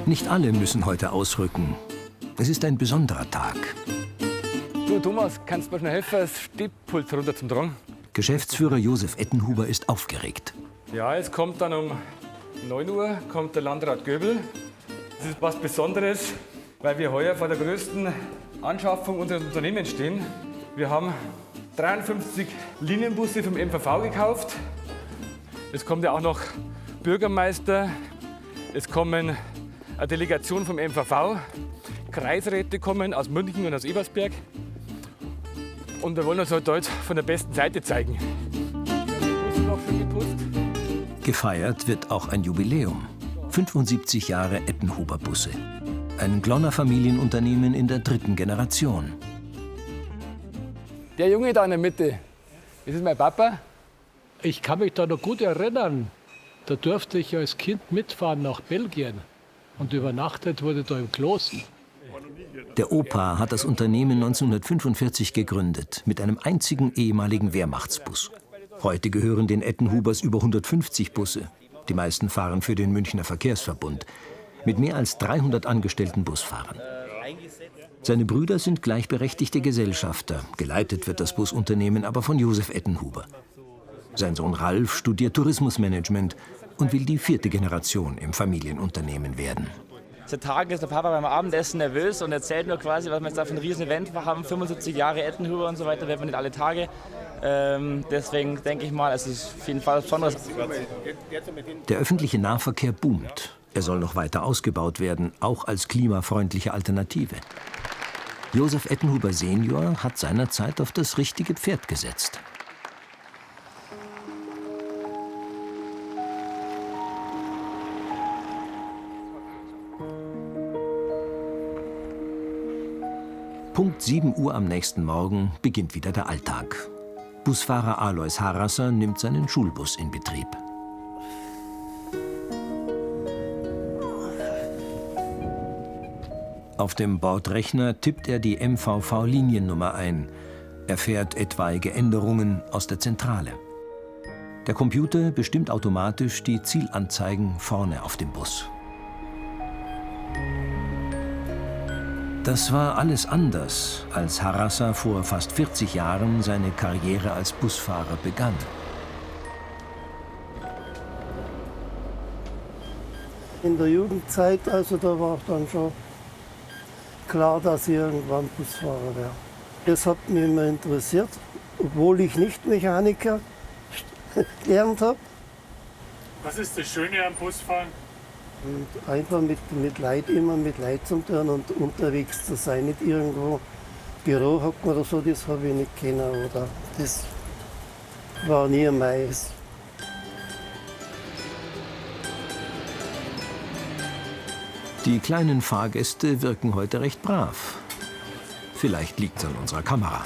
Nicht alle müssen heute ausrücken. Es ist ein besonderer Tag. Du Thomas, kannst du mir schnell helfen, das Stehpult runter zum Tragen? Geschäftsführer Josef Ettenhuber ist aufgeregt. Ja, es kommt dann um 9 Uhr kommt der Landrat Göbel. Das ist was Besonderes, weil wir heuer vor der größten Anschaffung unseres Unternehmens stehen. Wir haben 53 Linienbusse vom MVV gekauft. Es kommt ja auch noch Bürgermeister, es kommen eine Delegation vom MVV, Kreisräte kommen aus München und aus Ebersberg. Und wir wollen uns heute von der besten Seite zeigen. Die Busse noch schön geputzt. Gefeiert wird auch ein Jubiläum. 75 Jahre Ettenhuber Busse. Ein Glonner Familienunternehmen in der 3. Generation. Der Junge da in der Mitte, das ist mein Papa. Ich kann mich da noch gut erinnern. Da durfte ich als Kind mitfahren nach Belgien. Und übernachtet wurde da im Kloster. Der Opa hat das Unternehmen 1945 gegründet, mit einem einzigen ehemaligen Wehrmachtsbus. Heute gehören den Ettenhubers über 150 Busse. Die meisten fahren für den Münchner Verkehrsverbund, mit mehr als 300 angestellten Busfahrern. Seine Brüder sind gleichberechtigte Gesellschafter. Geleitet wird das Busunternehmen aber von Josef Ettenhuber. Sein Sohn Ralf studiert Tourismusmanagement und will die 4. Generation im Familienunternehmen werden. Seit Tagen ist der Papa beim Abendessen nervös und erzählt nur quasi, was wir jetzt da für ein riesen Event haben. 75 Jahre Ettenhuber und so weiter, werden wir nicht alle Tage. Deswegen denke ich mal, es ist auf jeden Fall was Besonderes. Der öffentliche Nahverkehr boomt. Er soll noch weiter ausgebaut werden, auch als klimafreundliche Alternative. Josef Ettenhuber Senior hat seinerzeit auf das richtige Pferd gesetzt. Punkt 7 Uhr am nächsten Morgen beginnt wieder der Alltag. Busfahrer Alois Harasser nimmt seinen Schulbus in Betrieb. Auf dem Bordrechner tippt er die MVV-Liniennummer ein, erfährt etwaige Änderungen aus der Zentrale. Der Computer bestimmt automatisch die Zielanzeigen vorne auf dem Bus. Das war alles anders, als Harasser vor fast 40 Jahren seine Karriere als Busfahrer begann. In der Jugendzeit, also da war dann schon klar, dass ich irgendwann Busfahrer wäre. Das hat mich immer interessiert, obwohl ich nicht Mechaniker gelernt habe. Was ist das Schöne am Busfahren? Und einfach mit Leid, immer mit Leid zu tun und unterwegs zu sein. Nicht irgendwo Büro hocken oder so, das habe ich nicht kennen. Oder das war nie meins. Die kleinen Fahrgäste wirken heute recht brav. Vielleicht liegt es an unserer Kamera.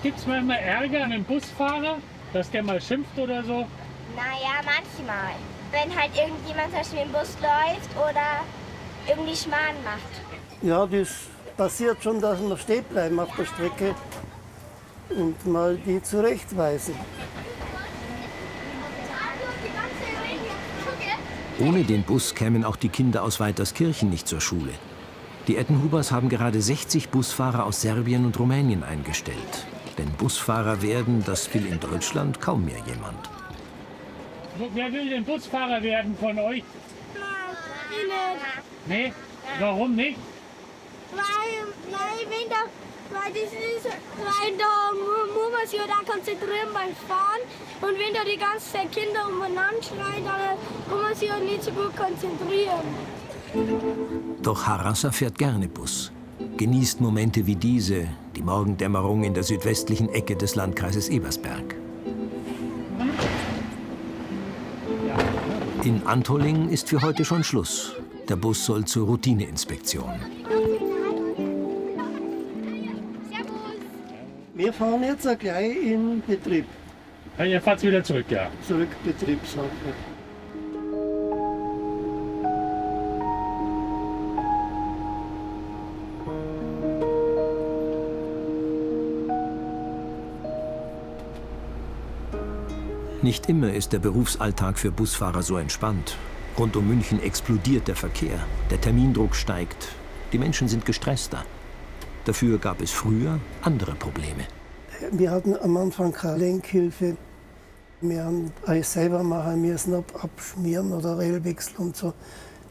Gibt es manchmal Ärger an einem Busfahrer, dass der mal schimpft oder so? Naja, manchmal. Wenn halt irgendjemand zum Beispiel im Bus läuft oder irgendwie Schmarrn macht. Ja, das passiert schon, dass wir stehen bleiben auf der Strecke und mal die zurechtweisen. Ohne den Bus kämen auch die Kinder aus Weiterskirchen nicht zur Schule. Die Ettenhubers haben gerade 60 Busfahrer aus Serbien und Rumänien eingestellt. Denn Busfahrer werden, das will in Deutschland kaum mehr jemand. Wer will denn Busfahrer werden von euch? Nein, Nee? Warum nicht? weil das ist, weil da muss man sich da konzentrieren beim Fahren. Und wenn da die ganzen Kinder umeinander schreien, dann kann man sich ja nicht so gut konzentrieren. Doch Harasser fährt gerne Bus. Genießt Momente wie diese, die Morgendämmerung in der südwestlichen Ecke des Landkreises Ebersberg. In Antolling ist für heute schon Schluss. Der Bus soll zur Routineinspektion. Wir fahren jetzt gleich in Betrieb. Ja, ihr fahrt wieder zurück, ja. Zurück Betriebshafen. Nicht immer ist der Berufsalltag für Busfahrer so entspannt. Rund um München explodiert der Verkehr, der Termindruck steigt, die Menschen sind gestresster. Dafür gab es früher andere Probleme. Wir hatten am Anfang keine Lenkhilfe. Wir haben alles selber machen müssen, abschmieren oder Railwechsel und so.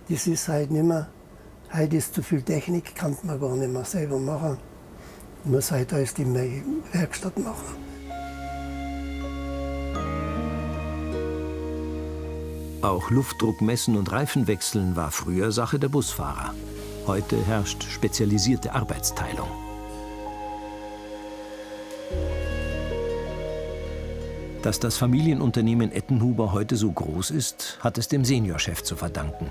Das ist halt nicht mehr. Heute ist zu viel Technik, kann man gar nicht mehr selber machen. Man muss halt alles in der Werkstatt machen. Auch Luftdruck messen und Reifen wechseln war früher Sache der Busfahrer. Heute herrscht spezialisierte Arbeitsteilung. Dass das Familienunternehmen Ettenhuber heute so groß ist, hat es dem Seniorchef zu verdanken.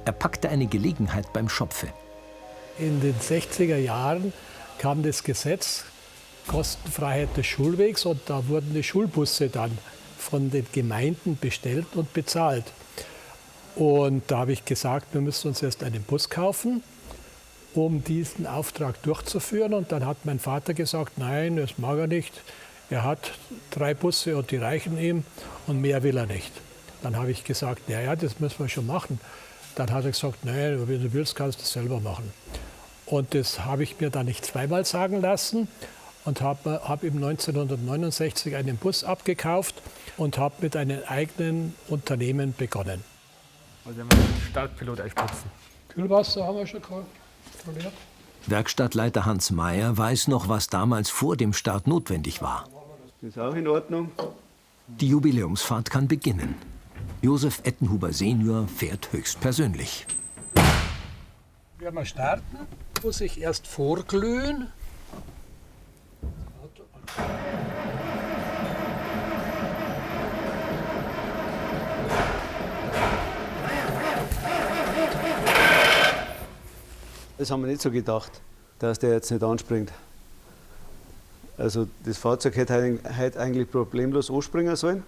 Er packte eine Gelegenheit beim Schopfe. In den 60er Jahren kam das Gesetz Kostenfreiheit des Schulwegs und da wurden die Schulbusse dann von den Gemeinden bestellt und bezahlt. Und da habe ich gesagt, wir müssen uns erst einen Bus kaufen, um diesen Auftrag durchzuführen. Und dann hat mein Vater gesagt, nein, das mag er nicht. Er hat 3 Busse und die reichen ihm und mehr will er nicht. Dann habe ich gesagt, naja, das müssen wir schon machen. Dann hat er gesagt, nein, wenn du willst, kannst du das selber machen. Und das habe ich mir dann nicht zweimal sagen lassen und habe ihm 1969 einen Bus abgekauft und habe mit einem eigenen Unternehmen begonnen. Also wir haben einen Startpilot aufsetzen. Kühlwasser haben wir schon kontrolliert. Werkstattleiter Hans Mayer weiß noch, was damals vor dem Start notwendig war. Das ist auch in Ordnung. Die Jubiläumsfahrt kann beginnen. Josef Ettenhuber Senior fährt höchstpersönlich. Wenn wir starten, muss ich erst vorglühen. Das haben wir nicht so gedacht, dass der jetzt nicht anspringt. Also das Fahrzeug hätte heute eigentlich problemlos anspringen sollen.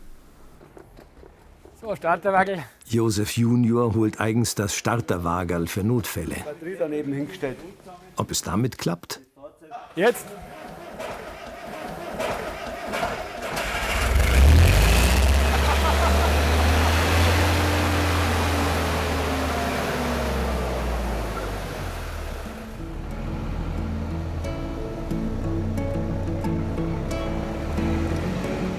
So, Starterwagel. Josef Junior holt eigens das Starterwagerl für Notfälle. Batterie daneben hingestellt. Ob es damit klappt? Jetzt.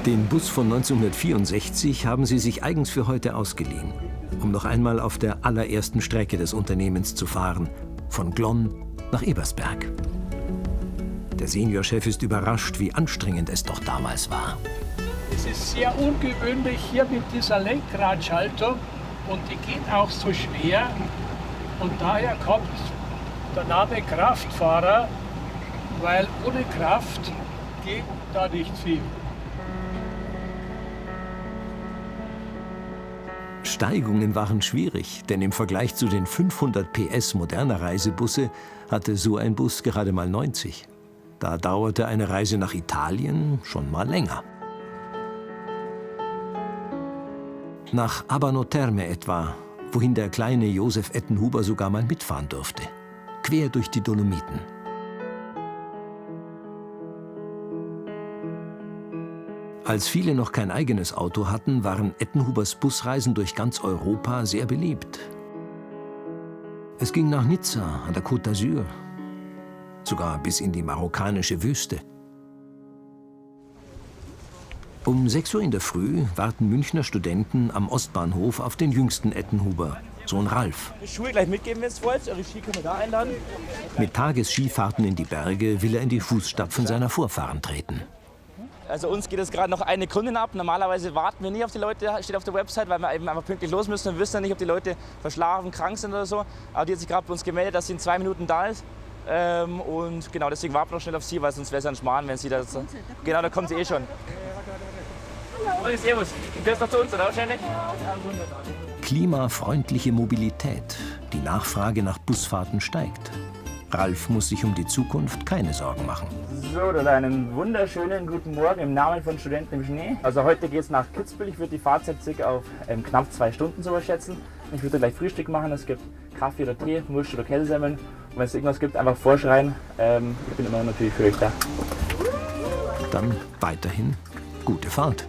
Den Bus von 1964 haben sie sich eigens für heute ausgeliehen, um noch einmal auf der allerersten Strecke des Unternehmens zu fahren, von Glonn nach Ebersberg. Der Seniorchef ist überrascht, wie anstrengend es doch damals war. Es ist sehr ungewöhnlich hier mit dieser Lenkradschaltung und die geht auch so schwer. Und daher kommt der Name Kraftfahrer, weil ohne Kraft geht da nicht viel. Steigungen waren schwierig, denn im Vergleich zu den 500 PS moderner Reisebusse hatte so ein Bus gerade mal 90. Da dauerte eine Reise nach Italien schon mal länger. Nach Abano Terme etwa, wohin der kleine Josef Ettenhuber sogar mal mitfahren durfte. Quer durch die Dolomiten. Als viele noch kein eigenes Auto hatten, waren Ettenhubers Busreisen durch ganz Europa sehr beliebt. Es ging nach Nizza an der Côte d'Azur, sogar bis in die marokkanische Wüste. Um 6 Uhr in der Früh warten Münchner Studenten am Ostbahnhof auf den jüngsten Ettenhuber, Sohn Ralf. Die Schuhe gleich mitgeben, wenn ihr wollt. Eure Ski können wir da einladen. Mit Tagesskifahrten in die Berge will er in die Fußstapfen seiner Vorfahren treten. Also uns geht es gerade noch eine Kundin ab. Normalerweise warten wir nie auf die Leute, steht auf der Website, weil wir eben einfach pünktlich los müssen. Wir wissen ja nicht, ob die Leute verschlafen, krank sind oder so. Aber die hat sich gerade bei uns gemeldet, dass sie in 2 Minuten da ist. Und genau deswegen warten wir noch schnell auf sie, weil sonst wäre es ein Schmarrn, wenn sie da... Genau, da kommt sie eh schon. Servus, du fährst noch zu uns, oder wahrscheinlich? Klimafreundliche Mobilität. Die Nachfrage nach Busfahrten steigt. Ralf muss sich um die Zukunft keine Sorgen machen. So, dann einen wunderschönen guten Morgen im Namen von Studenten im Schnee. Also heute geht es nach Kitzbühel. Ich würde die Fahrzeit circa auf knapp 2 Stunden so schätzen. Ich würde gleich Frühstück machen. Es gibt Kaffee oder Tee, Wurst oder Käsesemmeln. Und wenn es irgendwas gibt, einfach vorschreien. Ich bin immer natürlich für euch da. Dann weiterhin gute Fahrt.